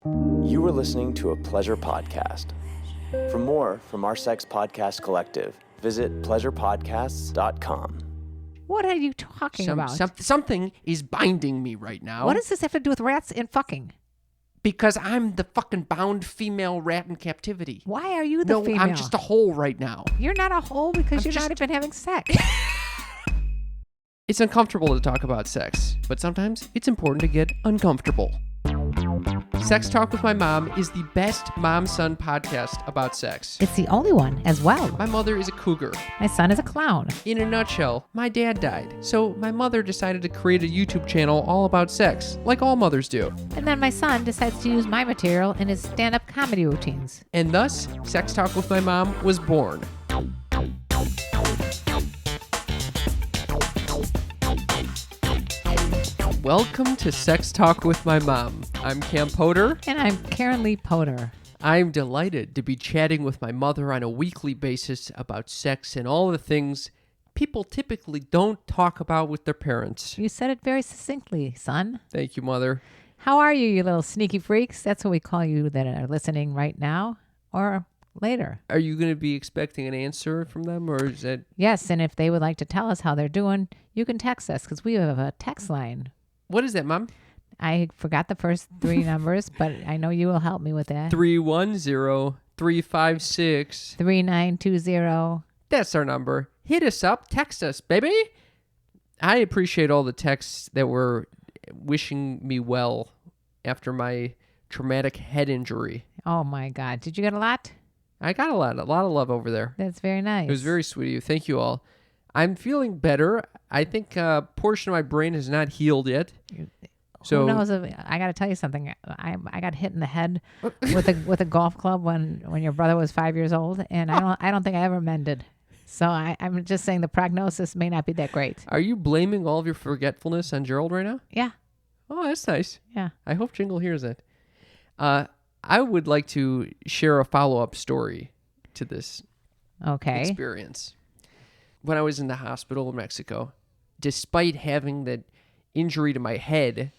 You are listening to a Pleasure podcast. For more from our Sex Podcast Collective, visit pleasurepodcasts.com. What are you talking about? Something is binding me right now. What does this have to do with rats and fucking? Because I'm the fucking bound female rat in captivity. Why are you the female? No, I'm just a hole right now. You're not a hole because you're not even having sex. It's uncomfortable to talk about sex, but sometimes it's important to get uncomfortable. Sex Talk with My Mom is the best mom-son podcast about sex. It's the only one as well. My mother is a cougar. My son is a clown. In a nutshell, my dad died, so my mother decided to create a YouTube channel all about sex, like all mothers do. And then my son decides to use my material in his stand-up comedy routines. And thus, Sex Talk with My Mom was born. Welcome to Sex Talk with My Mom. I'm Cam Potter. And I'm Karen Lee Potter. I'm delighted to be chatting with my mother on a weekly basis about sex and all the things people typically don't talk about with their parents. You said it very succinctly, son. Thank you, Mother. How are you, you little sneaky freaks? That's what we call you that are listening right now or later. Are you going to be expecting an answer from them, or is that... Yes, and if they would like to tell us how they're doing, you can text us because we have a text line. What is that, Mom? I forgot the first three numbers, but I know you will help me with that. 310-356. 3920. That's our number. Hit us up. Text us, baby. I appreciate all the texts that were wishing me well after my traumatic head injury. Oh, my God. Did you get a lot? I got a lot of love over there. That's very nice. It was very sweet of you. Thank you all. I'm feeling better. I think a portion of my brain has not healed yet. So, who knows? I got to tell you something. I got hit in the head with a golf club when your brother was 5 years old, and I don't think I ever mended. So I'm just saying the prognosis may not be that great. Are you blaming all of your forgetfulness on Gerald right now? Yeah. Oh, that's nice. Yeah. I hope Jingle hears it. I would like to share a follow-up story to this experience. When I was in the hospital in Mexico, despite having that injury to my head,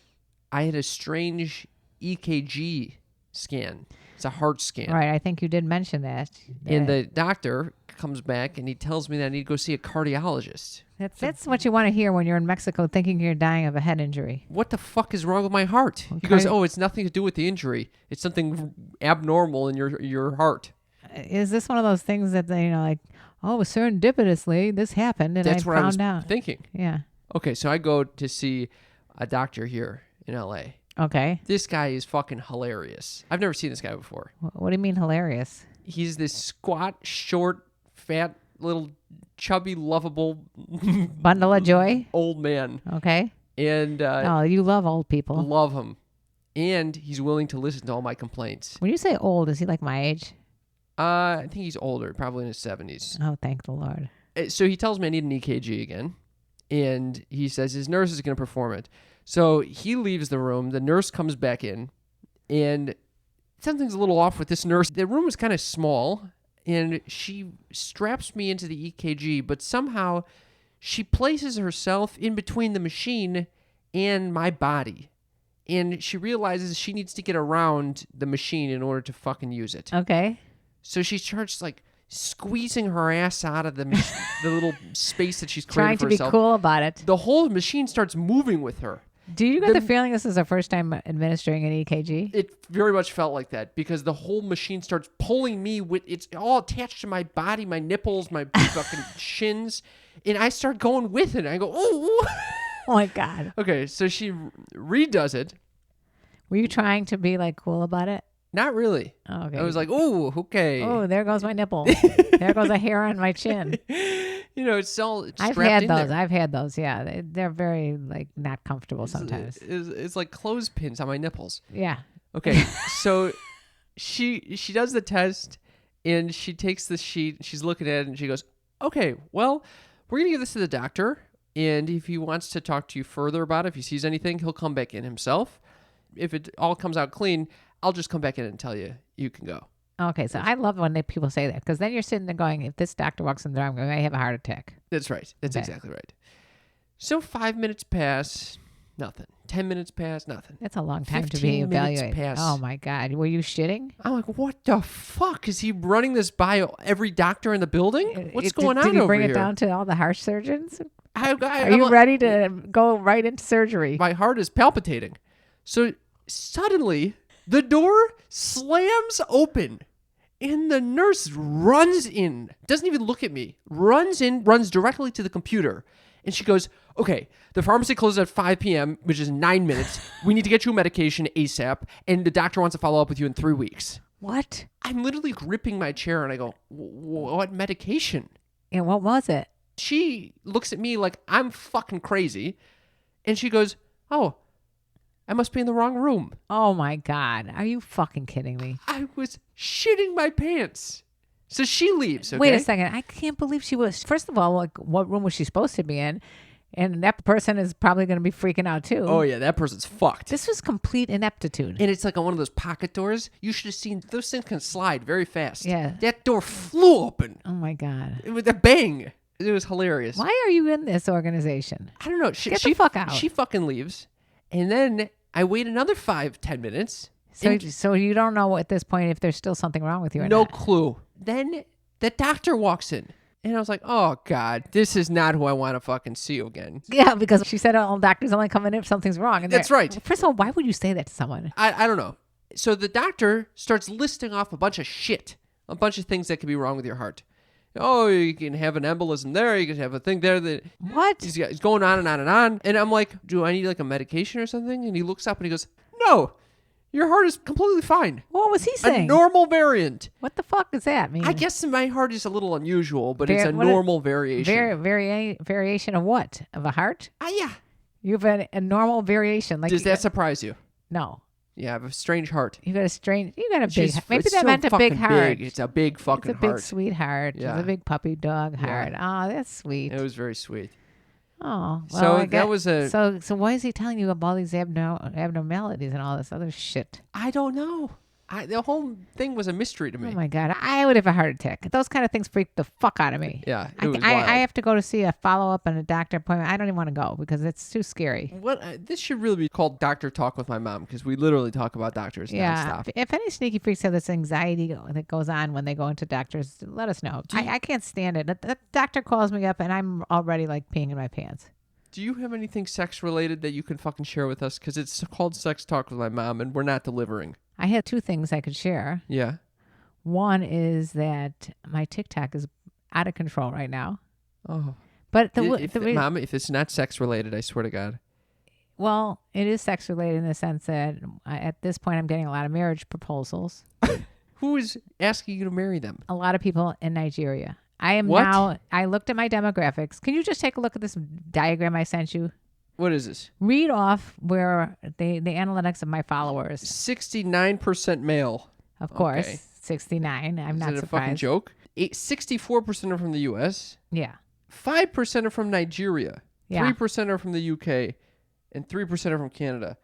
I had a strange EKG scan. It's a heart scan. Right. I think you did mention that. And the doctor comes back and he tells me that I need to go see a cardiologist. That's what you want to hear when you're in Mexico thinking you're dying of a head injury. What the fuck is wrong with my heart? Okay. He goes, oh, it's nothing to do with the injury. It's something abnormal in your heart. Is this one of those things that they, like, oh, serendipitously, this happened, and That's I what I was found out. thinking. Yeah. Okay, so I go to see a doctor here in L.A. Okay. This guy is fucking hilarious. I've never seen this guy before. What do you mean hilarious? He's this squat, short, fat, little, chubby, lovable Bundle of joy? old man. Okay. And oh, you love old people. love him. And he's willing to listen to all my complaints. When you say old, is he like my age? I think he's older, probably in his 70s. Oh, thank the Lord. So he tells me I need an EKG again. And he says his nurse is going to perform it. So he leaves the room. The nurse comes back in. And something's a little off with this nurse. The room is kind of small. And she straps me into the EKG. But somehow she places herself in between the machine and my body. And she realizes she needs to get around the machine in order to fucking use it. Okay. So she starts like squeezing her ass out of the little space that she's created for herself. Trying to be cool about it. The whole machine starts moving with her. Do you get the feeling this is her first time administering an EKG? It very much felt like that because the whole machine starts pulling me with it's all attached to my body, my nipples, my fucking shins, and I start going with it. I go, oh. Oh my God. Okay, so she redoes it. Were you trying to be like cool about it? Not really. Oh, okay. I was like, oh, okay. Oh, there goes my nipple. There goes a hair on my chin. You know, it's all strapped I've had those. Yeah, they're very like not comfortable sometimes. It's like clothespins on my nipples. Yeah. Okay, so she does the test and she takes the sheet. She's looking at it and she goes, "Okay, well, we're gonna give this to the doctor, and if he wants to talk to you further about it, if he sees anything, he'll come back in himself. If it all comes out clean, I'll just come back in and tell you can go." Okay, so I love when people say that because then you're sitting there going, if this doctor walks in there, I'm going to have a heart attack. That's right. That's exactly right. So 5 minutes pass, nothing. 10 minutes pass, nothing. That's a long time to 15 be minutes evaluated. pass. Oh my God. Were you shitting? I'm like, what the fuck? Is he running this by every doctor in the building? What's going on Did you over bring here? it down to all the heart surgeons? Are Are you ready to go right into surgery? My heart is palpitating. So suddenly, the door slams open. And the nurse runs in, doesn't even look at me, runs in, runs directly to the computer. And she goes, okay, the pharmacy closes at 5 p.m., which is 9 minutes. We need to get you a medication ASAP. And the doctor wants to follow up with you in 3 weeks. What? I'm literally gripping my chair and I go, what medication? And what was it? She looks at me like I'm fucking crazy. And she goes, oh, I must be in the wrong room. Oh my God. Are you fucking kidding me? I was shitting my pants. So she leaves, okay? Wait a second. I can't believe she was. First of all, like, what room was she supposed to be in? And that person is probably going to be freaking out too. Oh, yeah, that person's fucked. This was complete ineptitude. And it's like on one of those pocket doors. You should have seen those things can slide very fast. Yeah. That door flew open Oh my God. with a bang. It was hilarious. Why are you in this organization? I don't know. Get the fuck out. She fucking leaves. And then I wait another 5-10 minutes. So you don't know at this point if there's still something wrong with you or No not. clue. Then the doctor walks in. And I was like, oh, God, this is not who I want to fucking see again. Yeah, because she said all doctors only come in if something's wrong. And That's right. First of all, why would you say that to someone? I don't know. So the doctor starts listing off a bunch of shit, a bunch of things that could be wrong with your heart. Oh, you can have an embolism there. You can have a thing there. That What? He's going on and on and on. And I'm like, do I need like a medication or something? And he looks up and he goes, no, your heart is completely fine. What was he A saying? normal variant. What the fuck does that mean? I guess my heart is a little unusual, but it's a What normal variation. Variation of what? Of a heart? Yeah. You have a normal variation. Like Does that surprise you? No. Yeah, I have a strange heart. You got a big. Maybe It's that so meant a big fucking heart. Big. It's a big fucking It's a big heart. sweet heart. Yeah. It's a big puppy dog heart. Oh, that's sweet. It was very sweet. Oh, well, So I that was a- So why is he telling you about all these abnormalities and all this other shit? I don't know. The whole thing was a mystery to me. Oh my God, I would have a heart attack. Those kind of things freak the fuck out of me. Yeah, it I, was I, wild. I have to go to see a follow up and a doctor appointment. I don't even want to go because it's too scary. This should really be called Doctor Talk with my mom because we literally talk about doctors Yeah. nonstop. If any sneaky freaks have this anxiety that goes on when they go into doctors, let us know. I can't stand it. The doctor calls me up and I'm already like peeing in my pants. Do you have anything sex related that you can fucking share with us? Because it's called Sex Talk with my mom and we're not delivering. I have two things I could share. Yeah. One is that my TikTok is out of control right now. Oh. But Mom, if it's not sex related, I swear to God. well, it is sex related in the sense that at this point I'm getting a lot of marriage proposals. Who is asking you to marry them? A lot of people in Nigeria. I am What? now. I looked at my demographics. Can you just take a look at this diagram I sent you? What is this? Read off where the analytics of my followers. 69% male. Of course, Okay. 69. I'm Is not that a surprised. fucking joke? 64% are from the U.S. Yeah. 5% are from Nigeria. Yeah. 3% are from the U.K. And 3% are from Canada.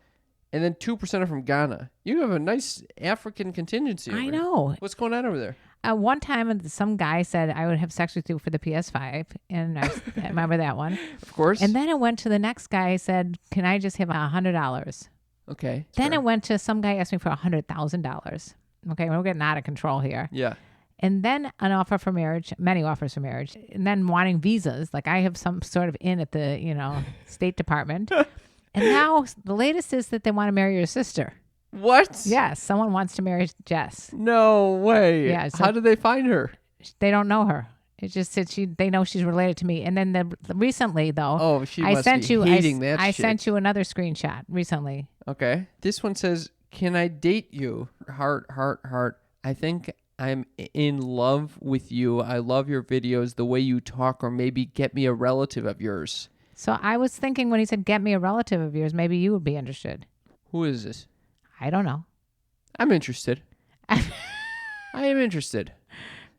And then 2% are from Ghana. You have a nice African contingency. I over know. What's going on over there? One time, some guy said I would have sex with you for the PS5, and I remember that one. Of course. And then it went to the next guy. Said, "Can I just have $100?" Okay. Then fair. it went to some guy asked me for $100,000. Okay, we're getting out of control here. Yeah. And then an offer for marriage, many offers for marriage, and then wanting visas. Like I have some sort of in at the State Department. And now the latest is that they want to marry your sister. What? Yes, someone wants to marry Jess. No way. Yeah, so- How did they find her? They don't know her. It just said they know she's related to me. And then recently though, Oh, she I must sent be you hating that I shit. sent you another screenshot recently. Okay. This one says, "Can I date you?" Heart, heart, heart. I think I'm in love with you. I love your videos, the way you talk, or maybe get me a relative of yours. So I was thinking when he said get me a relative of yours, maybe you would be interested. Who is this? I don't know. I'm interested. I am interested.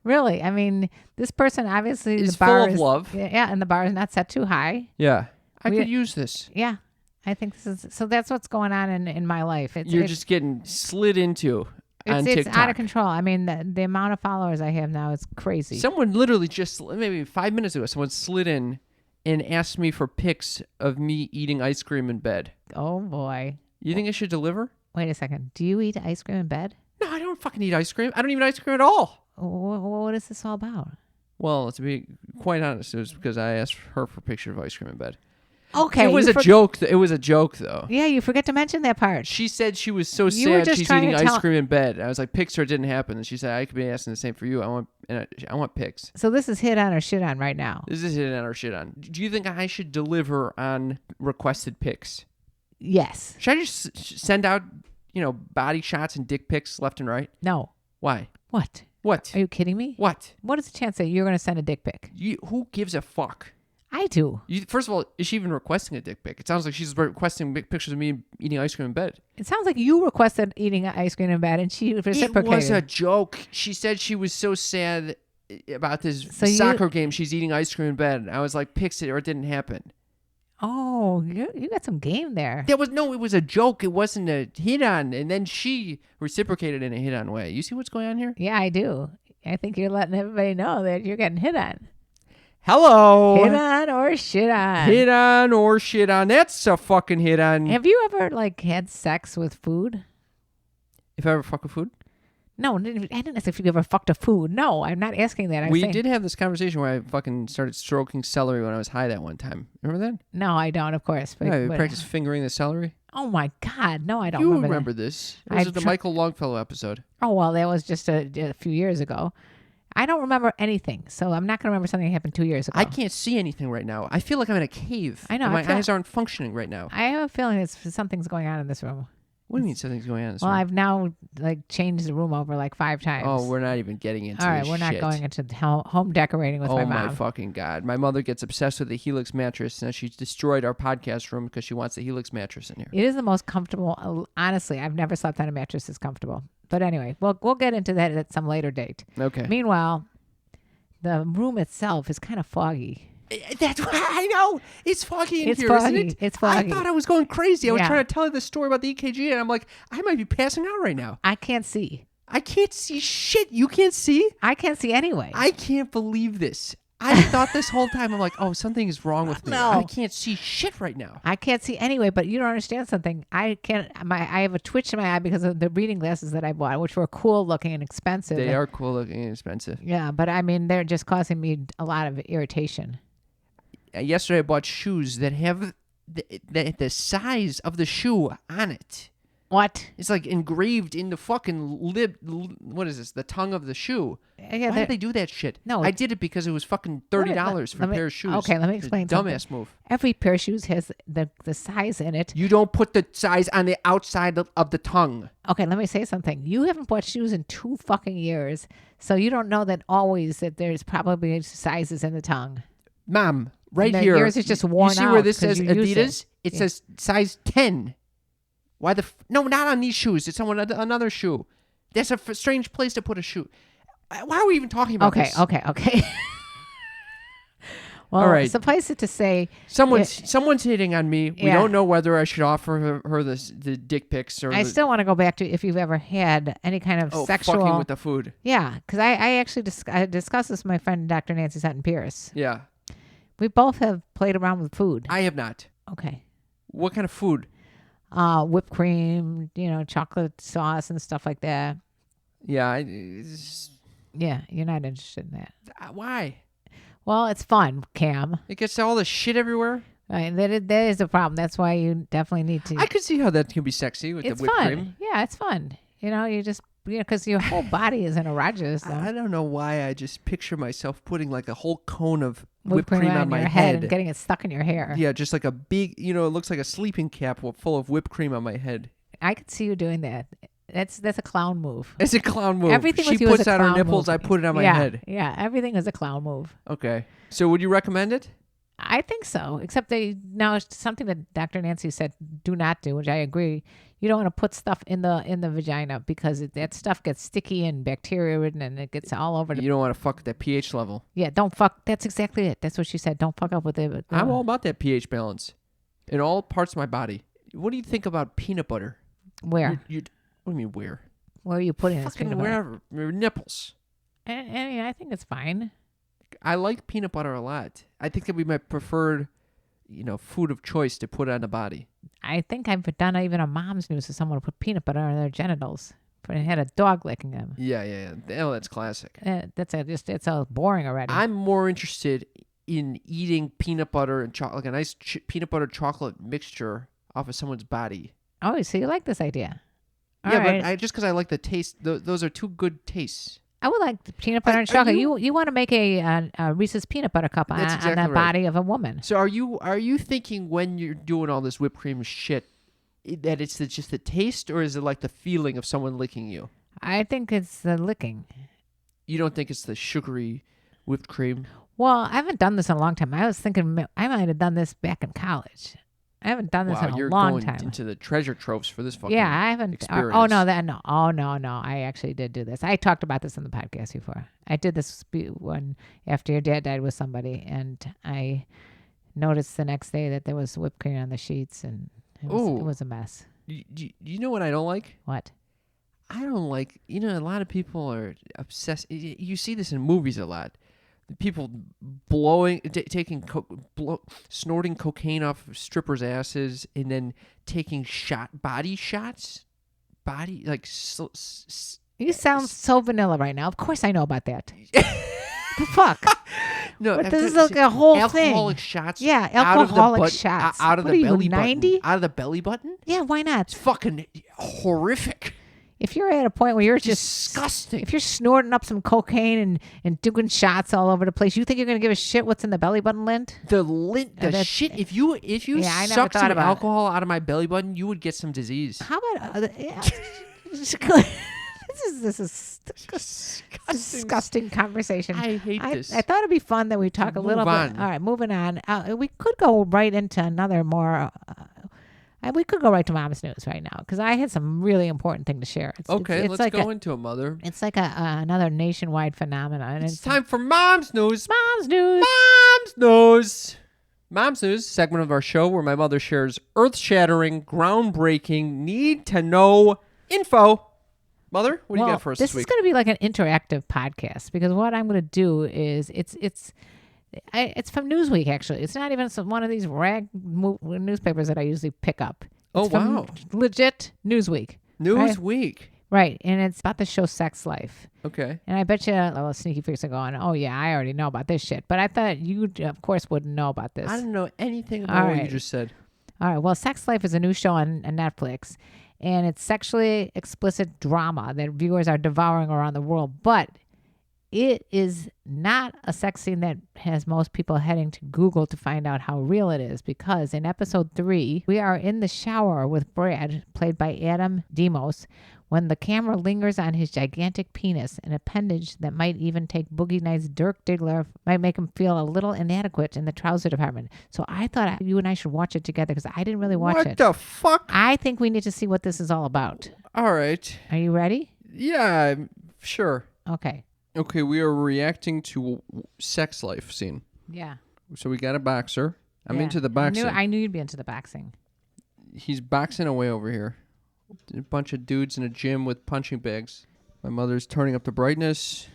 Really? I mean, this person obviously Is the bar full of love. Yeah, and the bar is not set too high. Yeah. I We- could use this. Yeah. I think this is so that's what's going on in my life. You're just getting slid into on it's TikTok. out of control. I mean, the amount of followers I have now is crazy. Someone literally just, maybe 5 minutes ago, someone slid in and asked me for pics of me eating ice cream in bed. Oh boy. You think I should deliver? Wait a second. Do you eat ice cream in bed? No, I don't fucking eat ice cream. I don't eat ice cream at all. What is this all about? Well, to be quite honest, it was because I asked her for a picture of ice cream in bed. Okay. It was a joke. It was a joke, though. Yeah, you forget to mention that part. She said she was so You were sad just she's trying eating to ice tell- cream in bed. I was like, pics or it didn't happen. And she said, I could be asking the same for you. I want pics. So this is hit on or shit on right now. This is hitting on our shit on. Do you think I should deliver on requested pics? Yes. Should I just send out, body shots and dick pics left and right? No. Why? What? What? Are you kidding me? What? What is the chance that you're going to send a dick pic? Who gives a fuck? I do. First of all, is she even requesting a dick pic? It sounds like she's requesting pictures of me eating ice cream in bed. It sounds like you requested eating ice cream in bed and she reciprocated. It was a joke. She said she was so sad about this So soccer game. She's eating ice cream in bed. I was like, pics it or it didn't happen. Oh, you got some game there. It was a joke. It wasn't a hit on. And then she reciprocated in a hit on way. You see what's going on here? Yeah, I do. I think you're letting everybody know that you're getting hit on. Hello. Hit on or shit on. Hit on or shit on. That's a fucking hit on. Have you ever had sex with food? If I ever fuck with food? No, I didn't ask if you ever fucked a food. No, I'm not asking that. We did have this conversation where I fucking started stroking celery when I was high that one time. Remember that? No, I don't, of course. But, Yeah, we practiced fingering the celery. Oh my God, no, I don't You remember. remember that. this? This is the Michael Longfellow episode. Oh well, that was just a few years ago. I don't remember anything, so I'm not going to remember something that happened 2 years ago. I can't see anything right now. I feel like I'm in a cave. I know, and I my feel- eyes aren't functioning right now. I have a feeling something's going on in this room. What do you mean something's going on in this Well, room? I've now changed the room over 5 times. Oh, we're not even getting into all right. this We're not shit. going into home decorating with Oh my my mom. fucking God. My mother gets obsessed with the Helix mattress and she's destroyed our podcast room because she wants the Helix mattress in here. It is the most comfortable. Honestly, I've never slept on a mattress that's comfortable. But anyway, we'll get into that at some later date. Okay. Meanwhile, the room itself is kind of foggy. That's what I know. It's foggy in It's here, foggy. isn't it? It's foggy. I thought I was going crazy. I was Yeah. trying to tell you the story about the EKG and I'm like, I might be passing out right now. I can't see. I can't see shit. You can't see? I can't see anyway. I can't believe this. I thought this whole time, I'm like, oh, something is wrong with me. No. I can't see shit right now. I can't see anyway, but you don't understand something. I have a twitch in my eye because of the reading glasses that I bought, which were cool looking and expensive. They are cool looking and expensive. Yeah, but I mean, they're just causing me a lot of irritation. Yesterday I bought shoes that have the size of the shoe on it. What? It's like engraved in the fucking lip. What is this? The tongue of the shoe. Yeah, Why did they do that shit? No, I did it because it was fucking $30 for a pair of shoes. Okay, let me explain It's a something. dumbass move. Every pair of shoes has the size in it. You don't put the size on the outside of the tongue. Okay, let me say something. You haven't bought shoes in 2 fucking years, so you don't know that there's probably sizes in the tongue. Mom, right And here. yours is just worn You see where out this 'cause says you use Adidas? It Yeah. says size 10. Why no, not on these shoes. It's on another shoe. That's a strange place to put a shoe. Why are we even talking about this? Okay. Well, All right. suffice it to say, Someone's hitting on me. We Yeah. don't know whether I should offer her the dick pics or I still want to go back to if you've ever had any kind of sexual. fucking with the food. Yeah, because I actually I discussed this with my friend Dr. Nancy Sutton Pierce. Yeah, We both have played around with food. I have not. Okay. What kind of food? Whipped cream, chocolate sauce and stuff like that. Yeah, Yeah, you're not interested in that. why? Well, it's fun, Cam. It gets all the shit everywhere. Right, that is a problem. That's why you definitely need to. I could see how that can be sexy with It's the whipped fun. cream. Yeah, it's fun. You just because your whole body is in erogenous. I don't know why I just picture myself putting like a whole cone of Whipped cream on my your head and getting it stuck in your hair. Yeah, just like a big, it looks like a sleeping cap full of whipped cream on my head. I could see you doing that. That's a clown move. It's a clown move. Everything she with you is puts a out her clown nipples, move. I put it on my yeah, head. Yeah, everything is a clown move. Okay. So would you recommend it? I think so. Except it's something that Dr. Nancy said do not do, which I agree. You don't want to put stuff in the vagina because that stuff gets sticky and bacteria ridden and it gets all over the. You don't want to fuck with that pH level. Yeah, don't fuck. That's exactly it. That's what she said. Don't fuck up with it. I'm all about that pH balance in all parts of my body. What do you think about peanut butter? Where? What do you mean where? Where are you putting this Fucking peanut butter? wherever. Your nipples. I mean, I think it's fine. I like peanut butter a lot. I think that would be my preferred, food of choice to put on the body. I think I've done even a mom's news to someone who put peanut butter on their genitals. But it had a dog licking them. Yeah. Oh, that's classic. It's so boring already. I'm more interested in eating peanut butter and chocolate, like a nice peanut butter chocolate mixture off of someone's body. Oh, so you like this idea? All yeah, right. but just because I like the taste, those are two good tastes. I would like the peanut butter and chocolate. You want to make a Reese's peanut butter cup on the body of a woman. So are you thinking when you're doing all this whipped cream shit that it's just the taste, or is it like the feeling of someone licking you? I think it's the licking. You don't think it's the sugary whipped cream? Well, I haven't done this in a long time. I was thinking I might have done this back in college. I haven't done this in a long time. You're going into the treasure troves for this fucking I haven't. experience. No. I actually did do this. I talked about this in the podcast before. I did this one after your dad died with somebody, and I noticed the next day that there was whipped cream on the sheets, and it was a mess. You know what I don't like? What? I don't like, a lot of people are obsessed. You see this in movies a lot. People snorting cocaine off of strippers' asses and then taking body shots. You sound so vanilla right now. Of course I know about that. The fuck? No, but this is like a whole thing. Alcoholic shots. Yeah, alcoholic shots. Out of what the are you, belly 90? button. Out of the belly button? Yeah, why not? It's fucking horrific. If you're at a point where you're just disgusting, if you're snorting up some cocaine and doing shots all over the place, you think you're gonna give a shit what's in the belly button lint? The shit. If you suck some alcohol out of my belly button, you would get some disease. How about this is disgusting conversation. I hate this. I thought it'd be fun that we talk a little bit. All right, moving on. We could go right into another more. We could go right to Mom's News right now because I had some really important thing to share. Let's go into a mother. It's like another nationwide phenomenon. It's time for Mom's News. Mom's News. Mom's News. Mom's News, segment of our show where my mother shares earth-shattering, groundbreaking, need-to-know info. Mother, what do you got for us this week? This is going to be like an interactive podcast because what I'm going to do is it's from Newsweek, actually. It's not even one of these rag newspapers that I usually pick up. It's from legit Newsweek. Newsweek. Right. And it's about the show Sex Life. Okay. And I bet you a little sneaky freaks are going, oh, yeah, I already know about this shit. But I thought you, of course, wouldn't know about this. I don't know anything about what you just said. All right. Well, Sex Life is a new show on Netflix. And it's sexually explicit drama that viewers are devouring around the world. But it is not a sex scene that has most people heading to Google to find out how real it is, because in episode 3, we are in the shower with Brad, played by Adam Demos, when the camera lingers on his gigantic penis, an appendage that might even take Boogie Nights' Dirk Diggler, might make him feel a little inadequate in the trouser department. So I thought you and I should watch it together because I didn't really watch it. What the fuck? I think we need to see what this is all about. All right. Are you ready? Yeah, sure. Okay. Okay, we are reacting to Sex Life scene. Yeah. So we got a boxer. I'm into the boxing. I knew you'd be into the boxing. He's boxing away over here. A bunch of dudes in a gym with punching bags. My mother's turning up the brightness.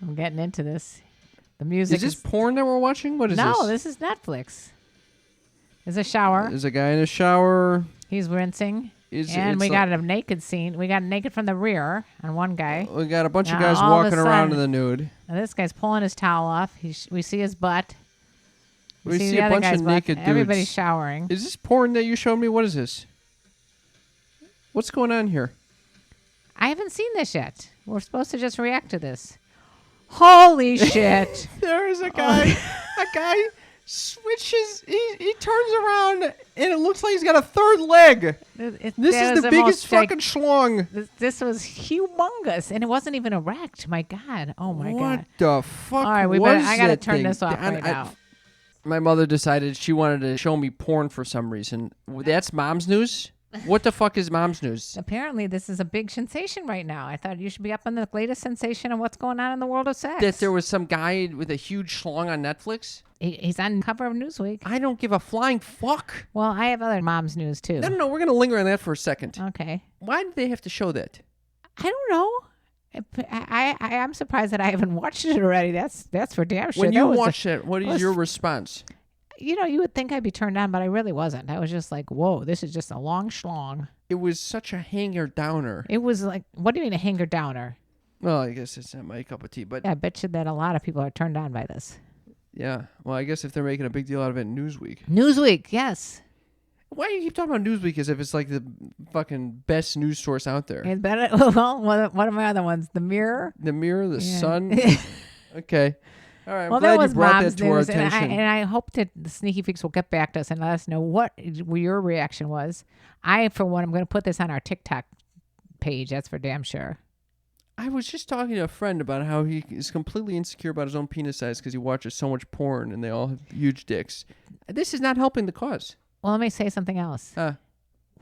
I'm getting into this. The music. Is this porn that we're watching? What is this? No, this is Netflix. There's a shower. There's a guy in a shower. He's rinsing. And we got a naked scene. We got naked from the rear on one guy. We got a bunch of guys walking around in the nude. Now this guy's pulling his towel off. We see his butt. We see a bunch of naked dudes. Everybody's showering. Is this porn that you showed me? What is this? What's going on here? I haven't seen this yet. We're supposed to just react to this. Holy shit. There is a guy. A guy switches. He turns around and it looks like he's got a third leg. This is the biggest fucking schlong. This was humongous, and it wasn't even erect. My God. Oh my God. What the fuck? All right, I gotta turn this off right now. My mother decided she wanted to show me porn for some reason. That's Mom's News? What the fuck is Mom's News? Apparently, this is a big sensation right now. I thought you should be up on the latest sensation of what's going on in the world of sex. That there was some guy with a huge schlong on Netflix? He's on the cover of Newsweek. I don't give a flying fuck. Well, I have other Mom's News, too. No, we're going to linger on that for a second. Okay. Why did they have to show that? I don't know. I'm surprised that I haven't watched it already. That's for damn sure. When That you was watched it, what is your response? you would think I'd be turned on, but I really wasn't. I was just like, whoa, this is just a long schlong. It was such a hanger downer. It was like, what do you mean a hanger downer? Well, I guess it's not my cup of tea, but Yeah, I bet you that a lot of people are turned on by this. yeah. Well, I guess if they're making a big deal out of it in Newsweek. Newsweek, yes. Why do you keep talking about Newsweek as if it's like the fucking best news source out there? It's better. Well, one of my other ones, The Mirror. The Mirror, the Yeah. Sun. Okay. All right. I'm Well, glad that you was brought mom's that to our news, and attention. I hope that the Sneaky Freaks will get back to us and let us know what your reaction was. I, for one, I'm going to put this on our TikTok page. That's for damn sure. I was just talking to a friend about how he is completely insecure about his own penis size because he watches so much porn and they all have huge dicks. This is not helping the cause. Well, let me say something else.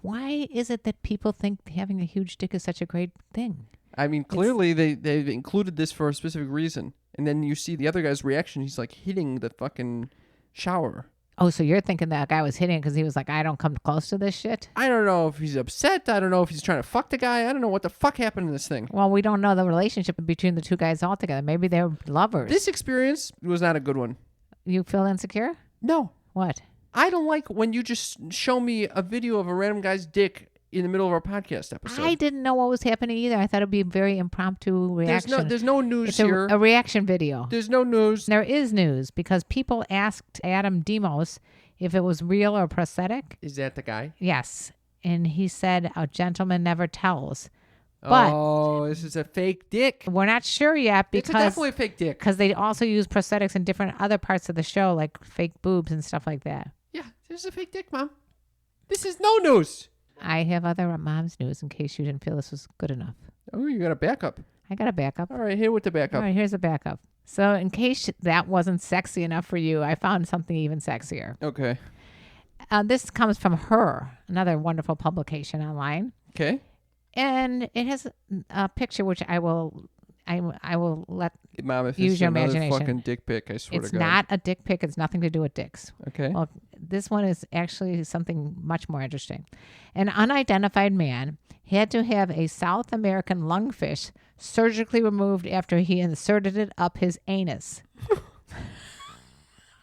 Why is it that people think having a huge dick is such a great thing? I mean, clearly they've included this for a specific reason. And then you see the other guy's reaction. He's like hitting the fucking shower. Oh, so you're thinking that guy was hitting it because he was like, I don't come close to this shit? I don't know if he's upset. I don't know if he's trying to fuck the guy. I don't know what the fuck happened in this thing. Well, we don't know the relationship between the two guys altogether. Maybe they're lovers. This experience was not a good one. You feel insecure? No. What? I don't like when you just show me a video of a random guy's dick in the middle of our podcast episode. I didn't know what was happening either. I thought it'd be a very impromptu reaction. There's no news It's here. a reaction video. There's no news. There is news because people asked Adam Demos if it was real or prosthetic. Is that the guy? Yes. And he said, a gentleman never tells. But oh, this is a fake dick. we're not sure yet It's because definitely a fake dick. they also use prosthetics in different other parts of the show, like fake boobs and stuff like that. Yeah, this is a fake dick, Mom. This is no news. I have other mom's news in case you didn't feel this was good enough. Oh, you got a backup. I got a backup. All right, here with the All backup. right, here's a backup. So in case that wasn't sexy enough for you, I found something even sexier. Okay. This comes from Her, another wonderful publication online. Okay. And it has a picture which I will let Mom, if use it's your another imagination. fucking dick pic, I swear It's to God. not a dick pic. It's nothing to do with dicks. Okay. Well, this one is actually something much more interesting. An unidentified man had to have a South American lungfish surgically removed after he inserted it up his anus.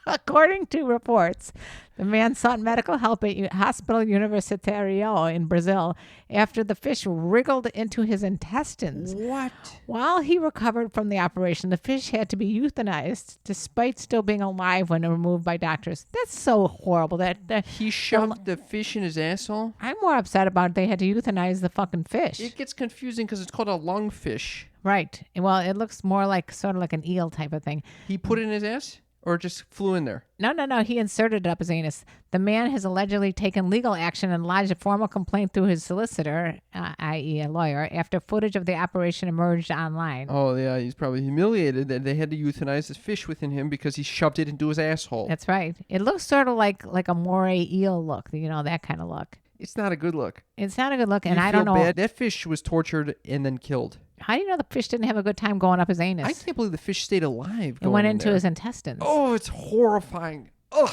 According to reports, the man sought medical help at Hospital Universitario in Brazil after the fish wriggled into his intestines. What? While he recovered from the operation, the fish had to be euthanized despite still being alive when removed by doctors. That's so horrible. That He shoved the fish in his asshole? I'm more upset about they had to euthanize the fucking fish. It gets confusing because it's called a lungfish. Right. Well, it looks more like sort of like an eel type of thing. He put it in his ass? Or just flew in there? No. He inserted it up his anus. The man has allegedly taken legal action and lodged a formal complaint through his solicitor, i.e. a lawyer, after footage of the operation emerged online. Oh, yeah. He's probably humiliated that they had to euthanize this fish within him because he shoved it into his asshole. That's right. It looks sort of like a moray eel look, that kind of look. It's not a good look. It's not a good look, and You I don't feel know. bad. That fish was tortured and then killed. How do you know the fish didn't have a good time going up his anus? I can't believe the fish stayed alive. It went into there. his intestines. Oh, it's horrifying. Ugh.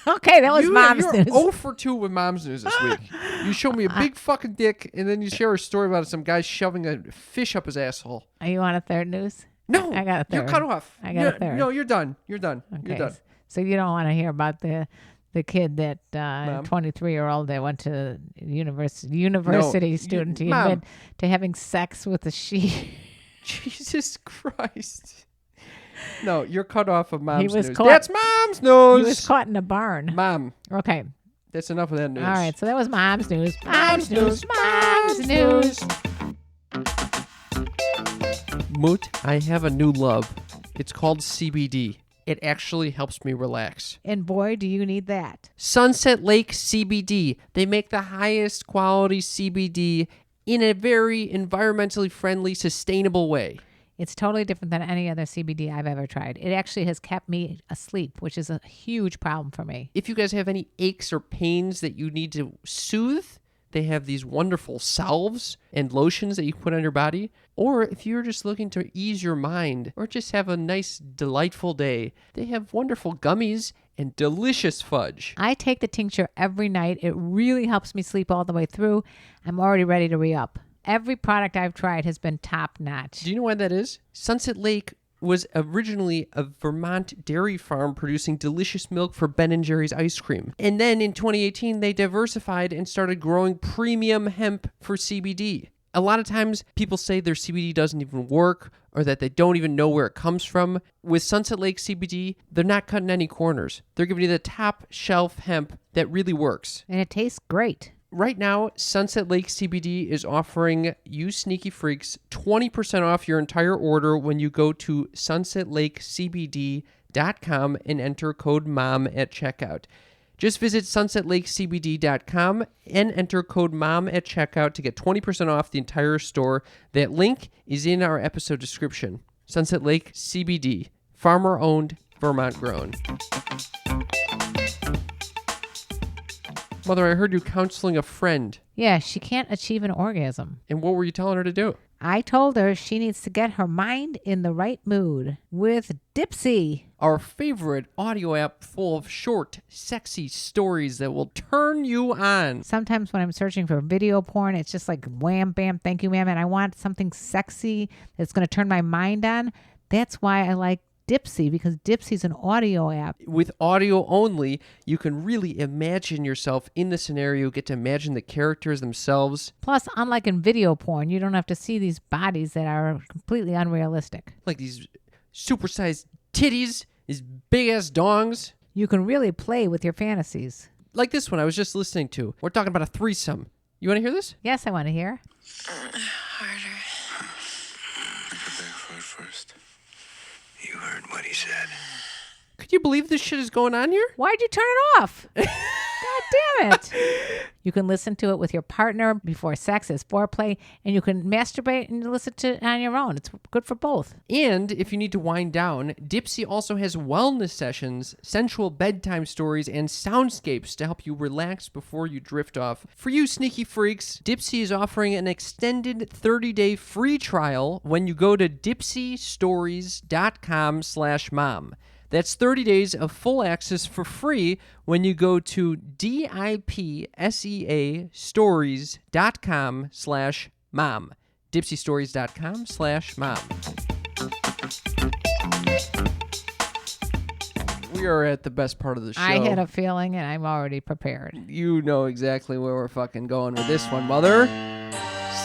Okay, that was mom's you're news. 0 for 2 with mom's news this week. You show me a big fucking dick, and then you share a story about some guy shoving a fish up his asshole. You want a third news? No, I got a third. You're cut off. I got a third. No, you're done. You're done. Okay. You're done. So you don't want to hear about the kid that Mom. 23-year-old that went to university student to Mom. admit to having sex with a sheep. Jesus Christ. No, you're cut off of mom's was news. caught- That's mom's news. He was caught in a barn. Mom, Okay. that's enough of that news. All right. So that was mom's news. Mom's news. Mom's news. Moot, I have a new love. It's called CBD. It actually helps me relax. And boy, do you need that. Sunset Lake CBD. They make the highest quality CBD in a very environmentally friendly, sustainable way. It's totally different than any other CBD I've ever tried. It actually has kept me asleep, which is a huge problem for me. If you guys have any aches or pains that you need to soothe, they have these wonderful salves and lotions that you put on your body. Or if you're just looking to ease your mind or just have a nice, delightful day, they have wonderful gummies and delicious fudge. I take the tincture every night. It really helps me sleep all the way through. I'm already ready to re-up. Every product I've tried has been top notch. Do you know why that is? Sunset Lake was originally a Vermont dairy farm producing delicious milk for Ben & Jerry's ice cream. And then in 2018, they diversified and started growing premium hemp for CBD. A lot of times people say their CBD doesn't even work or that they don't even know where it comes from. With Sunset Lake CBD, they're not cutting any corners. They're giving you the top shelf hemp that really works. And it tastes great. Right now, Sunset Lake CBD is offering you sneaky freaks 20% off your entire order when you go to sunsetlakecbd.com and enter code MOM at checkout. Just visit sunsetlakecbd.com and enter code MOM at checkout to get 20% off the entire store. That link is in our episode description. Sunset Lake CBD, farmer-owned, Vermont-grown. Mother, I heard you counseling a friend. Yeah, she can't achieve an orgasm. And what were you telling her to do? I told her she needs to get her mind in the right mood with Dipsy. Our favorite audio app full of short, sexy stories that will turn you on. Sometimes when I'm searching for video porn, it's just like wham, bam, thank you, ma'am. And I want something sexy that's going to turn my mind on. That's why I like Dipsy, because Dipsy's an audio app. With audio only, you can really imagine yourself in the scenario, get to imagine the characters themselves. Plus, unlike in video porn, you don't have to see these bodies that are completely unrealistic. Like these supersized titties, these big-ass dongs. You can really play with your fantasies. Like this one I was just listening to. We're talking about a threesome. You want to hear this? Yes, I want to hear. Harder. Make a big foot first. You heard what he said. Could you believe this shit is going on here? Why'd you turn it off? God damn it. You can listen to it with your partner before sex as foreplay, and you can masturbate and listen to it on your own. It's good for both. And if you need to wind down, Dipsy also has wellness sessions, sensual bedtime stories, and soundscapes to help you relax before you drift off. For you sneaky freaks, Dipsy is offering an extended 30-day free trial when you go to dipsystories.com/mom. That's 30 days of full access for free when you go to dipseastories.com/mom. dipsystories.com/mom. We are at the best part of the show. I had a feeling, and I'm already prepared. You know exactly where we're fucking going with this one, Mother.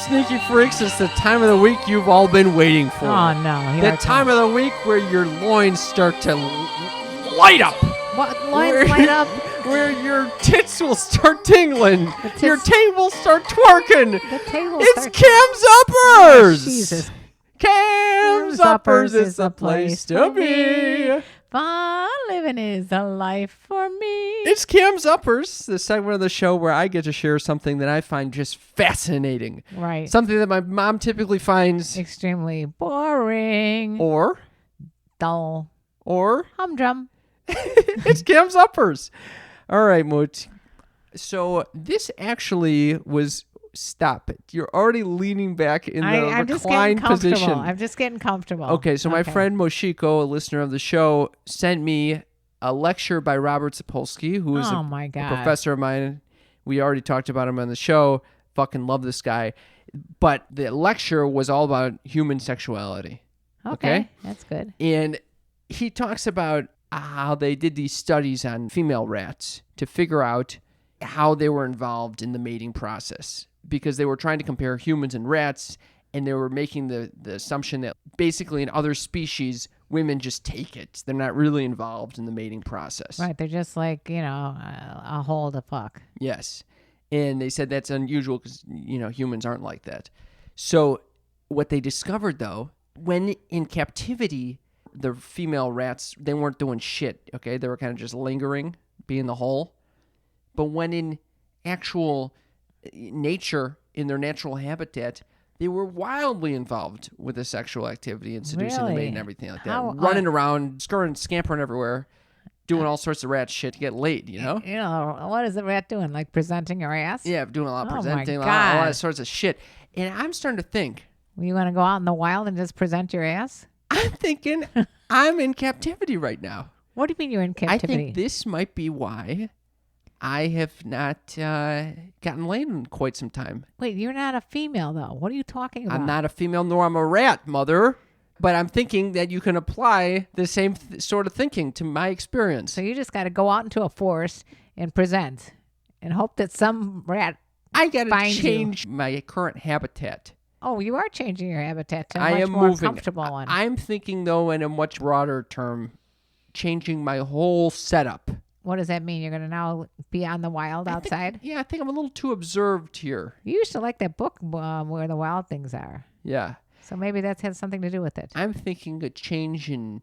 Sneaky freaks, it's the time of the week you've all been waiting for. Oh, no. The time of the week where your loins start to light up. What? Loins light up? Where your tits will start tingling. tits- Your table start twerking. The table It's starts- Cam's Uppers. Jesus. Cam's Uppers is the place to be. Fun living is a life for me. It's Cam's Uppers, the segment of the show where I get to share something that I find just fascinating. Right. Something that my mom typically finds Extremely boring. or Dull. Humdrum. it's Cam's Uppers. All right, Moot. So this actually was... Stop it. You're already leaning back in the I'm just getting reclined comfortable. position. I'm just getting comfortable. Okay, so my friend Moshiko, a listener of the show, sent me a lecture by Robert Sapolsky, who is Oh, a my God. professor of mine. We already talked about him on the show. Fucking love this guy. But the lecture was all about human sexuality. Okay. That's good. And he talks about how they did these studies on female rats to figure out how they were involved in the mating process, because they were trying to compare humans and rats, and they were making the assumption that basically in other species, women just take it. They're not really involved in the mating process. Right. They're just like, a hole to fuck. Yes. And they said that's unusual because, humans aren't like that. So what they discovered, though, when in captivity, the female rats, they weren't doing shit, okay? They were kind of just lingering, being the hole. But when in actual nature, in their natural habitat, they were wildly involved with the sexual activity and seducing the mate and everything like that. How running around, scurrying, scampering everywhere, doing all sorts of rat shit to get laid, What is the rat doing? Like presenting your ass? Yeah, doing a lot of Oh, my presenting, a lot God. of sorts of shit. And I'm starting to think, You want to go out in the wild and just present your ass? I'm thinking I'm in captivity right now. What do you mean you're in I captivity? think this might be why I have not gotten laid in quite some time. Wait, you're not a female, though. What are you talking about? I'm not a female, nor I'm a rat, mother. But I'm thinking that you can apply the same sort of thinking to my experience. So you just got to go out into a forest and present and hope that some rat I got to finds change my current habitat. Oh, you are changing your habitat to a I much am more moving. comfortable one. I'm thinking, though, in a much broader term, changing my whole setup. What does that mean? You're going to now be on the wild outside? I think I'm a little too observed here. You used to like that book where the wild things are. Yeah. So maybe that has something to do with it. I'm thinking a change in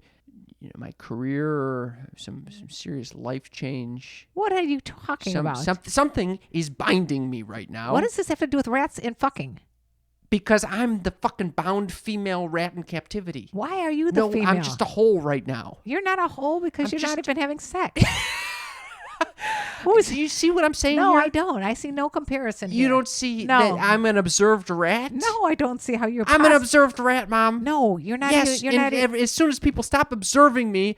my career, some serious life change. What are you talking about? Something is binding me right now. What does this have to do with rats and fucking? Because I'm the fucking bound female rat in captivity. Why are you the female? I'm just a hole right now. You're not a hole because you're not even having sex. Do you see what I'm saying No, here? I don't. I see no comparison You here. don't see No. that I'm an observed rat? No, I don't see how you're I'm an observed rat, Mom. No, you're not. Yes, You're not. as soon as people stop observing me,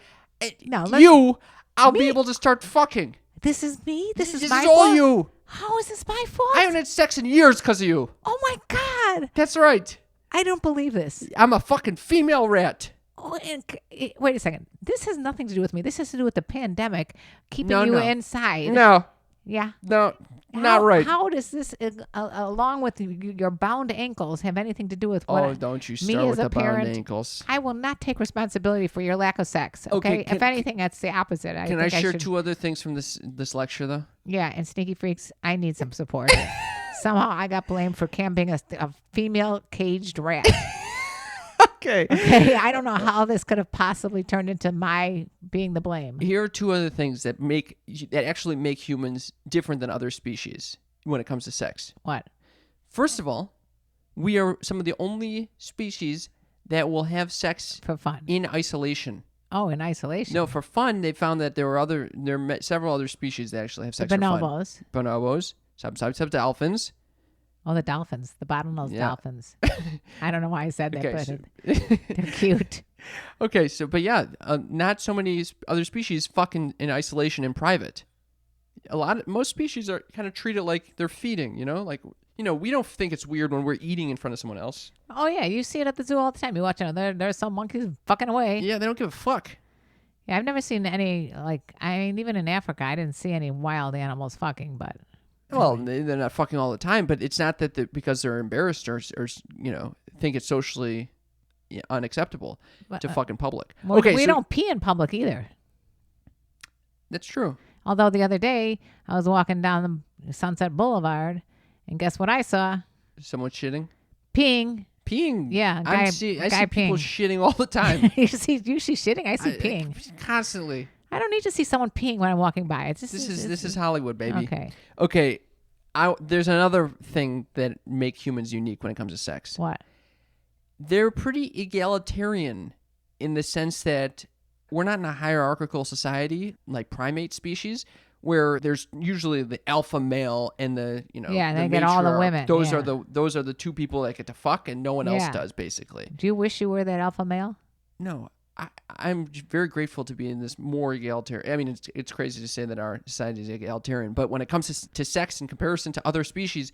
No, I'll be Me? able to start fucking. This is me. This is This my is all fault. you. How is this my fault? I haven't had sex in years because of you. Oh my God! That's right. I don't believe this. I'm a fucking female rat. Oh, and wait a second. This has nothing to do with me. This has to do with the pandemic keeping No, you no. inside. No, Yeah. no, not right. How does this, along with your bound ankles, have anything to do with what? Oh, don't you me start as with a the bound parent, ankles. I will not take responsibility for your lack of sex. Okay, Okay. If anything, that's the opposite. Can I think share should, 2 other things from this lecture, though? Yeah. And Sneaky Freaks, I need some support. Somehow I got blamed for camping a female caged rat. Okay. Okay, I don't know how this could have possibly turned into my being the blame. Here are 2 other things that actually make humans different than other species when it comes to sex. What? First of all, we are some of the only species that will have sex For fun. in isolation. Oh, in isolation. No, for fun, they found that there are several other species that actually have sex for fun. Bonobos. Bonobos, some dolphins. Oh, the dolphins, the bottlenose Yeah. dolphins. I don't know why I said that, Okay, but they're cute. Okay, but yeah, not so many other species fuck in isolation in private. Most species are kind of treat it like they're feeding, like, we don't think it's weird when we're eating in front of someone else. Oh yeah, you see it at the zoo all the time. You watch it. There's some monkeys fucking away. Yeah, they don't give a fuck. Yeah, I've never seen any even in Africa, I didn't see any wild animals fucking, but. Well, they're not fucking all the time, but it's not that because they're embarrassed or think it's socially unacceptable to fuck in public. Well, Okay, we so don't pee in public either. that's true. Although the other day I was walking down the Sunset Boulevard, and guess what I saw? Someone shitting, Peeing. peeing. Yeah, I guy see peeing. people shitting all the time. you see shitting. I see peeing. Constantly. I don't need to see someone peeing when I'm walking by. It's just, This is Hollywood, baby. Okay. Okay. There's another thing that make humans unique when it comes to sex. What? They're pretty egalitarian in the sense that we're not in a hierarchical society like primate species where there's usually the alpha male and the Yeah, the they get all the matriarch. women, Those yeah. are the 2 people that get to fuck and no one else Yeah. does basically. Do you wish you were that alpha male? No, I'm very grateful to be in this more egalitarian. I mean, it's crazy to say that our society is egalitarian, but when it comes to sex in comparison to other species,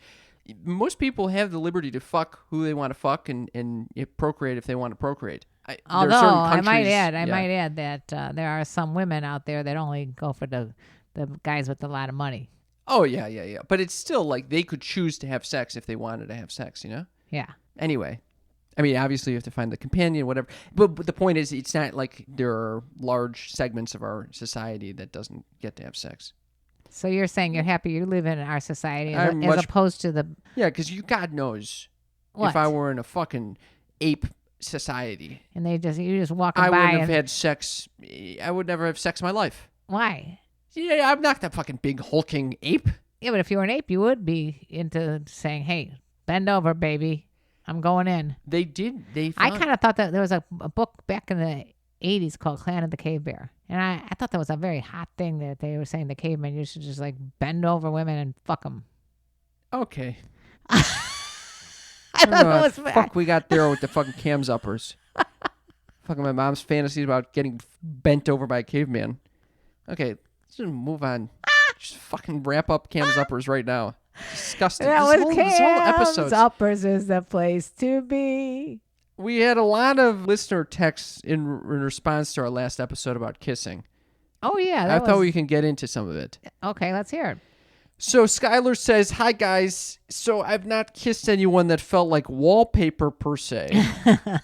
most people have the liberty to fuck who they want to fuck and procreate if they want to procreate. Although I might add that there are some women out there that only go for the guys with a lot of money. Oh yeah. But it's still like they could choose to have sex if they wanted to have sex, Yeah. Anyway, I mean, obviously you have to find the companion, whatever. But the point is, it's not like there are large segments of our society that doesn't get to have sex. So you're saying you're happy you live in our society I'm as much- opposed to the Yeah, because God knows what? if I were in a fucking ape society, And you just walking I by wouldn't have and had sex. I would never have sex in my life. why? Yeah, I'm not that fucking big hulking ape. Yeah, but if you were an ape, you would be into saying, "Hey, bend over, baby. I'm going in." They did. I kind of thought that there was a book back in the 80s called Clan of the Cave Bear. And I thought that was a very hot thing that they were saying the cavemen used to just like bend over women and fuck them. Okay. I I don't thought know that what was the fuck we got there with the fucking cams uppers. Fucking my mom's fantasies about getting bent over by a caveman. Okay, let's just move on. Just fucking wrap up Cam's uppers right now. Disgusting. That This was whole Cam's episode. Uppers is the place to be. We had a lot of listener texts in response to our last episode about kissing. Oh, yeah. I thought we can get into some of it. Okay, let's hear it. So Skylar says, "Hi guys. So I've not kissed anyone that felt like wallpaper per se,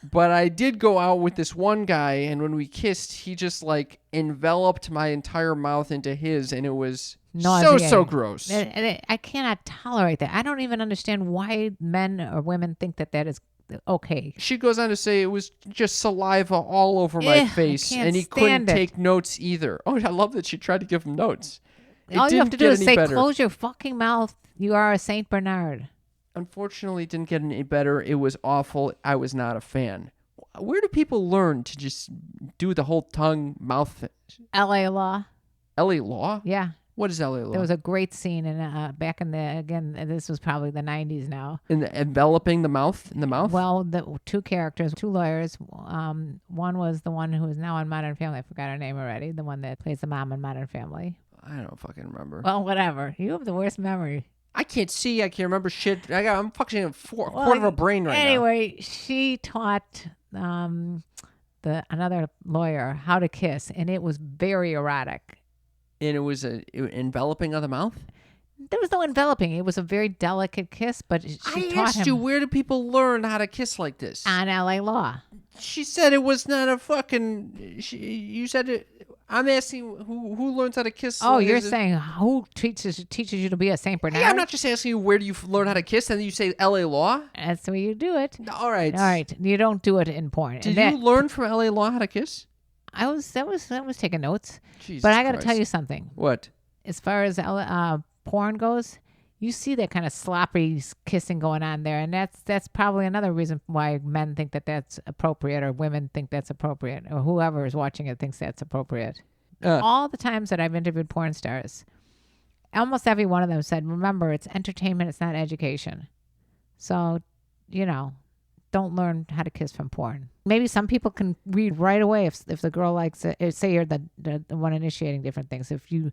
but I did go out with this one guy, and when we kissed, he just like enveloped my entire mouth into his, and it was so gross." I cannot tolerate that. I don't even understand why men or women think that is okay. She goes on to say it was just saliva all over my face, and he couldn't take notes either. Oh, I love that she tried to give him notes. All you have to do is say, close your fucking mouth. You are a Saint Bernard. Unfortunately, it didn't get any better. It was awful. I was not a fan. Where do people learn to just do the whole tongue, mouth thing? L.A. Law. L.A. Law? Yeah. What is L.A. Law? There was a great scene back in this was probably the 90s now. In the enveloping the mouth? In the mouth? Well, the two characters, two lawyers. One was the one who is now on Modern Family. I forgot her name already. The one that plays the mom in Modern Family. I don't fucking remember. Well, whatever. You have the worst memory. I can't see. I can't remember shit. I'm fucking a quarter of a brain right now. Anyway, she taught another lawyer how to kiss, and it was very erotic. And it was enveloping of the mouth? There was no enveloping. It was a very delicate kiss, but she taught him. I asked you, where do people learn how to kiss like this? On LA Law. She said it was not a fucking... You said it... I'm asking who learns how to kiss. Oh, you're saying who teaches you to be a Saint Bernard? Yeah, I'm not just asking you where do you learn how to kiss, and then you say LA Law? That's the way you do it. All right. All right. You don't do it in porn. Did you learn from LA Law how to kiss? I was taking notes. Jesus but I got to Christ. tell you something. What? As far as porn goes, you see that kind of sloppy kissing going on there, and that's probably another reason why men think that that's appropriate, or women think that's appropriate, or whoever is watching it thinks that's appropriate. All the times that I've interviewed porn stars, almost every one of them said, "Remember, it's entertainment; it's not education." So, don't learn how to kiss from porn. Maybe some people can read right away if the girl likes it. Say you're the one initiating different things. If you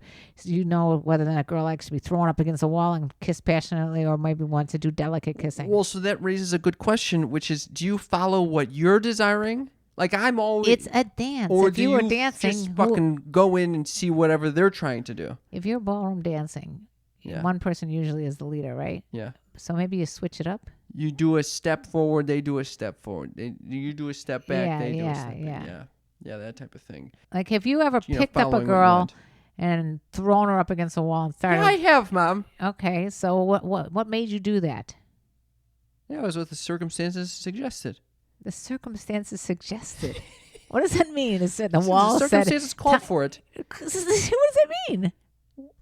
know whether that girl likes to be thrown up against a wall and kiss passionately, or maybe wants to do delicate kissing. Well, so that raises a good question, which is, do you follow what you're desiring? Like I'm always. It's a dance. Or if you were do you dancing, just fucking go in and see whatever they're trying to do? If you're ballroom dancing, one person usually is the leader, right? Yeah. So maybe you switch it up. You do a step forward, they do a step forward. You do a step back, they do a step back. Yeah, that type of thing. Like if you ever picked up a girl and thrown her up against a wall and started. Yeah, I have, Mom. Okay, so what made you do that? Yeah, it was what the circumstances suggested. The circumstances suggested. What does that mean? Is it the wall the circumstances called for it. What does that mean?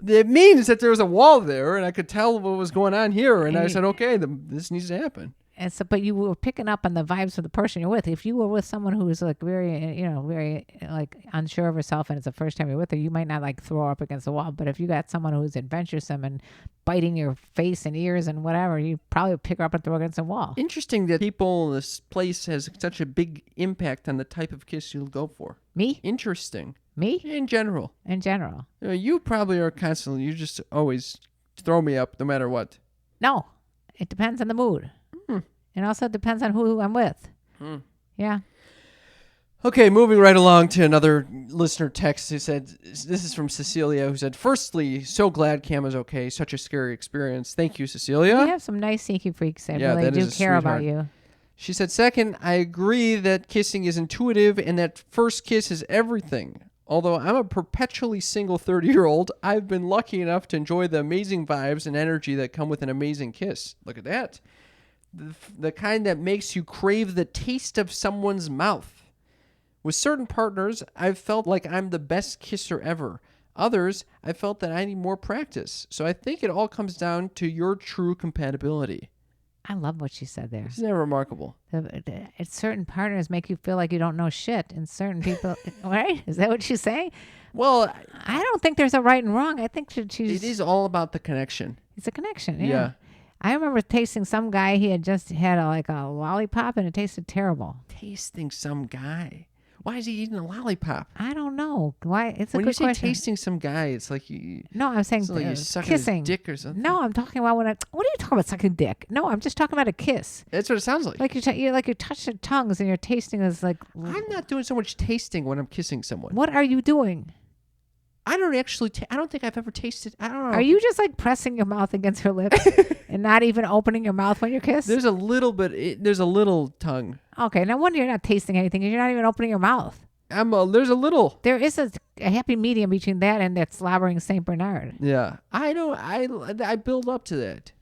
It means that there was a wall there, and I could tell what was going on here, and I said, okay, this needs to happen. And so, but you were picking up on the vibes of the person you're with. If you were with someone who was like very like unsure of herself, and it's the first time you're with her, you might not like throw her up against the wall. But if you got someone who's adventuresome and biting your face and ears and whatever, you probably pick her up and throw her against the wall. Interesting that people in this place has such a big impact on the type of kiss you'll go for. Me? Interesting. Me? In general. In general. You probably are constantly, you just always throw me up no matter what. No. It depends on the mood. It also depends on who I'm with. Yeah. Okay, moving right along to another listener text who said, this is from Cecilia, who said, "Firstly, so glad Cam is okay. Such a scary experience. Thank you, Cecilia." You have some nice sneaky freaks that really do care about you. She said, "Second, I agree that kissing is intuitive and that first kiss is everything. Although I'm a perpetually single 30-year-old, I've been lucky enough to enjoy the amazing vibes and energy that come with an amazing kiss." Look at that. The kind that makes you crave the taste of someone's mouth. With certain partners, I've felt like I'm the best kisser ever. Others, I felt that I need more practice. So I think it all comes down to your true compatibility. I love what she said there. Isn't that remarkable? Certain partners make you feel like you don't know shit, and certain people, right? Is that what she's saying? Well, I don't think there's a right and wrong. I think she's. It is all about the connection. It's a connection. Yeah. I remember tasting some guy. He had just had a lollipop, and it tasted terrible. Tasting some guy. Why is he eating a lollipop? I don't know. Why? It's a When good you say question. tasting some guy, it's like No, I'm saying it's like you're sucking kissing. his dick or something. No, I'm talking about what are you talking about sucking dick? No, I'm just talking about a kiss. That's what it sounds like. Like you're touching tongues and you're tasting is like. I'm not doing so much tasting when I'm kissing someone. What are you doing? I don't actually. I don't think I've ever tasted. I don't know. Are you just like pressing your mouth against her lips and not even opening your mouth when you kiss? There's a little bit. There's a little tongue. Okay, no wonder you're not tasting anything because you're not even opening your mouth. There's a little. There is a happy medium between that and that slobbering Saint Bernard. Yeah, I know. I build up to that.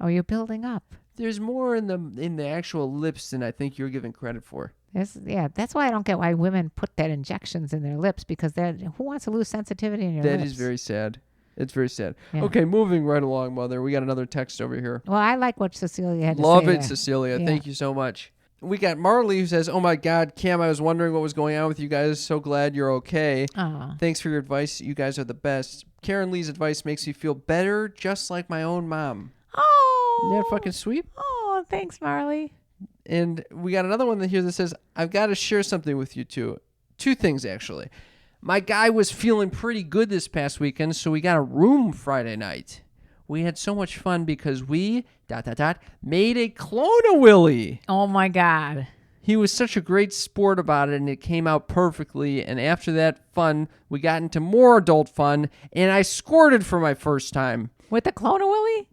Oh, you're building up. There's more in the actual lips than I think you're giving credit for. That's why I don't get why women put that injections in their lips because who wants to lose sensitivity in your lips? That is very sad. It's very sad. Yeah. Okay, moving right along, Mother. We got another text over here. Well, I like what Cecilia had to Love say it, there. Cecilia. Yeah. Thank you so much. We got Marley who says, "Oh my God, Cam, I was wondering what was going on with you guys. So glad you're okay. Oh. Thanks for your advice. You guys are the best. Karen Lee's advice makes me feel better, just like my own mom." Oh. Isn't that fucking sweet? Oh, thanks, Marley. And we got another one here that says, "I've got to share something with you two. Two things, actually. My guy was feeling pretty good this past weekend, so we got a room Friday night. We had so much fun because we, ... made a clone of Willie. Oh, my God. He was such a great sport about it, and it came out perfectly. And after that fun, we got into more adult fun, and I squirted for my first time. With the clone of Willie?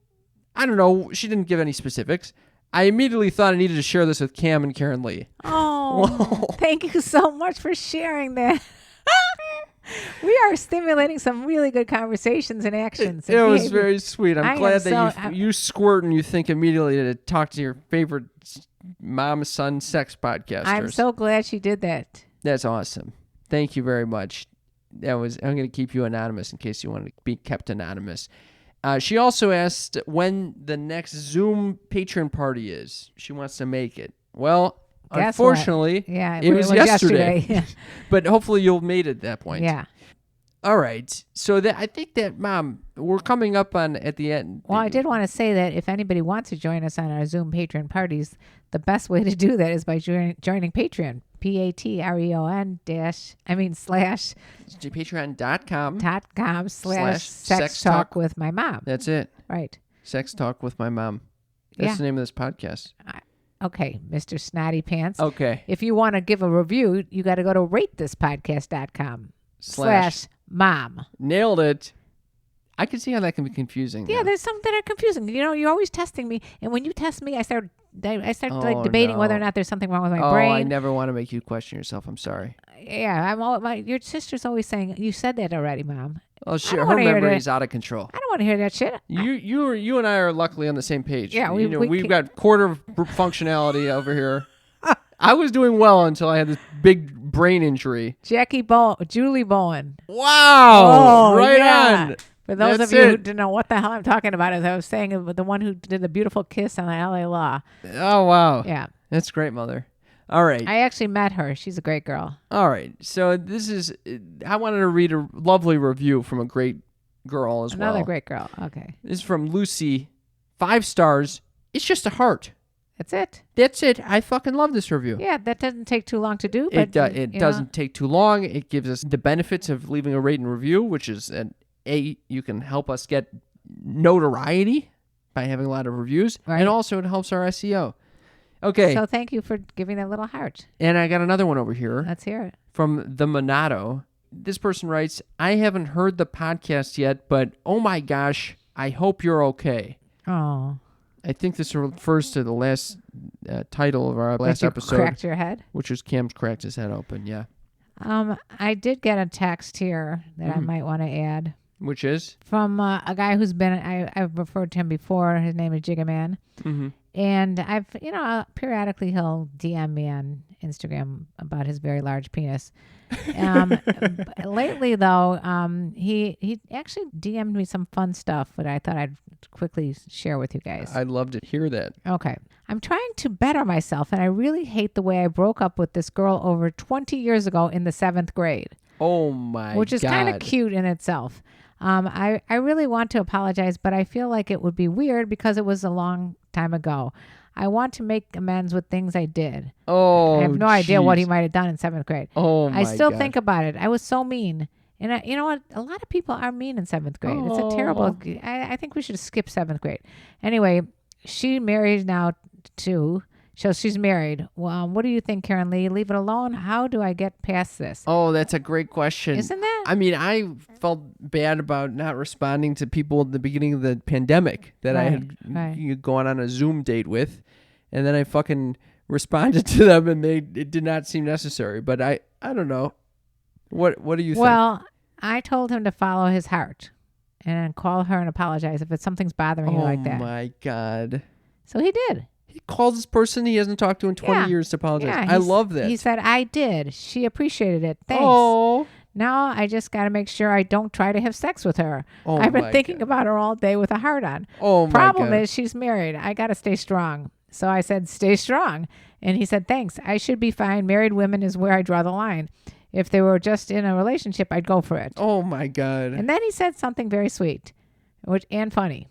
I don't know. She didn't give any specifics. I immediately thought I needed to share this with Cam and Karen Lee." Oh, thank you so much for sharing that. We are stimulating some really good conversations and actions. It was very sweet. I'm glad that I'm- you squirt and you think immediately to talk to your favorite mom-son sex podcasters. I'm so glad she did that. That's awesome. Thank you very much. I'm going to keep you anonymous in case you want to be kept anonymous. She also asked when the next Zoom patron party is. She wants to make it. Well, Guess what? unfortunately, Yeah, it was yesterday. Yeah. But hopefully you'll made it at that point. Yeah. All right. So I think that, Mom, we're coming up on at the end. Well, I did want to say that if anybody wants to join us on our Zoom patron parties, the best way to do that is by joining Patreon. Patreon / patreon.com/sex talk with my mom. That's it. Right. Sex Talk with my mom. That's Yeah. the name of this podcast. Okay, Mr. Snotty Pants. Okay. If you want to give a review, you got to go to ratethispodcast.com /mom. Nailed it. I can see how that can be confusing. Yeah, though. there's some that are confusing. You know, you're always testing me, and when you test me, I start like debating whether or not there's something wrong with my brain. I never want to make you question yourself. I'm sorry. Yeah, your sister's always saying you said that already, Mom. Oh shit, don't her wanna hear memory that. is out of control. I don't want to hear that shit. You and I are luckily on the same page. Yeah, we've got quarter of functionality over here. I was doing well until I had this big brain injury. Julie Bowen. Wow! Oh, right yeah. on. For those That's of you who it. didn't know what the hell I'm talking about, as I was saying, the one who did the beautiful kiss on the LA Law. Oh wow! Yeah, That's great, Mother. All right. I actually met her. She's a great girl. All right. So this is. I wanted to read a lovely review from a great girl as well. Another great girl. Okay, This is from Lucy. 5 stars. It's just a heart. that's it. That's it. I fucking love this review. Yeah, that doesn't take too long to do. But It doesn't take too long. It gives us the benefits of leaving a rate and review, which is you can help us get notoriety by having a lot of reviews, Right. and also it helps our SEO. Okay, So thank you for giving that little heart. and I got another one over here Let's hear it. from the Monado. This person writes, "I haven't heard the podcast yet, but oh my gosh, I hope you're okay." Oh, I think this refers to the last title of our last you episode, cracked your head. which was Cam's cracked his head open. Yeah, I did get a text here that Mm-hmm. I might want to add which is from a guy who's been. I've referred to him before. His name is Jigaman. mm-hmm. And I've, periodically he'll DM me on Instagram about his very large penis. Lately, though, he actually DM'd me some fun stuff that I thought I'd quickly share with you guys. I'd love to hear that. Okay. I'm trying to better myself, and I really hate the way I broke up with this girl over 20 years ago in the 7th grade. Oh my god. Which is kind of cute in itself. I really want to apologize, but I feel like it would be weird because it was a long time ago. I want to make amends with things I did. Oh, I have no idea what he jeez. might have done in 7th grade. Oh, my I still God. think about it. I was so mean. And you know what? A lot of people are mean in 7th grade. It's a terrible. I think we should skip 7th grade. Anyway, she married now too. So she's married. Well, what do you think, Karen Lee? Leave it alone? How do I get past this? Oh, that's a great question. Isn't that? I mean, I felt bad about not responding to people at the beginning of the pandemic that I had gone on a Zoom date with, and then I fucking responded to them, and it did not seem necessary. But I don't know. What do you think? Well, I told him to follow his heart and call her and apologize if something's bothering you like that. Oh my God. So he did. He calls this person he hasn't talked to in 20 years to apologize. Yeah, I love that. He said, I did. She appreciated it. Thanks. Oh. Now I just got to make sure I don't try to have sex with her. Oh I've been my thinking God. about her all day with a heart on. Oh, my Problem God. is she's married. I got to stay strong. So I said, stay strong. And he said, thanks. I should be fine. Married women is where I draw the line. If they were just in a relationship, I'd go for it. Oh, my God. And then he said something very sweet and funny.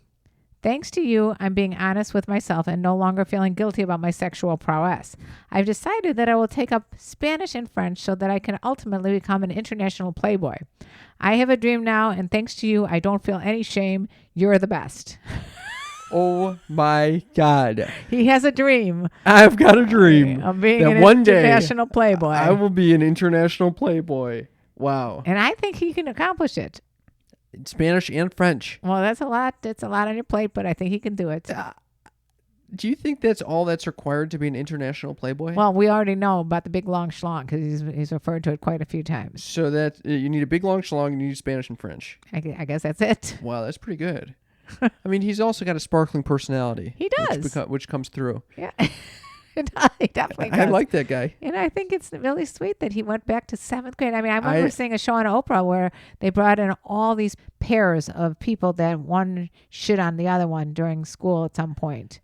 Thanks to you, I'm being honest with myself and no longer feeling guilty about my sexual prowess. I've decided that I will take up Spanish and French so that I can ultimately become an international playboy. I have a dream now, and thanks to you, I don't feel any shame. You're the best. Oh, my God. He has a dream I've got a dream of being that an one day international playboy. I will be an international playboy. Wow. And I think he can accomplish it. Spanish and French. Well, that's a lot. It's a lot on your plate, but I think he can do it. Do you think that's all that's required to be an international playboy? Well, we already know about the big long schlong because he's referred to it quite a few times. So that you need a big long schlong and you need Spanish and French. I guess that's it. Wow, that's pretty good. I mean, he's also got a sparkling personality. He does. Which comes through. Yeah. He definitely does. I like that guy. And I think it's really sweet that he went back to 7th grade. I mean, I remember seeing a show on Oprah where they brought in all these pairs of people that one shit on the other one during school at some point.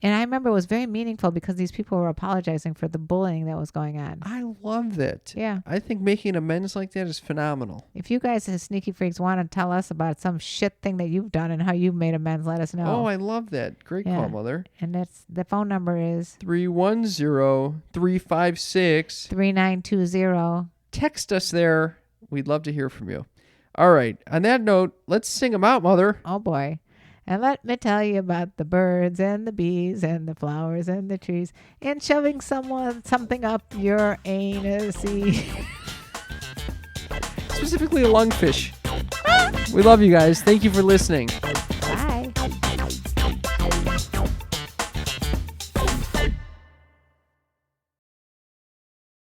And I remember it was very meaningful because these people were apologizing for the bullying that was going on. I love that. Yeah. I think making amends like that is phenomenal. If you guys as Sneaky Freaks want to tell us about some shit thing that you've done and how you've made amends, let us know. Oh, I love that. Great Yeah. call, Mother. And the phone number is 310-356. 3920. Text us there. We'd love to hear from you. All right. On that note, let's sing them out, Mother. Oh boy. And let me tell you about the birds and the bees and the flowers and the trees and shoving something up your anus. Specifically a lungfish. We love you guys. Thank you for listening.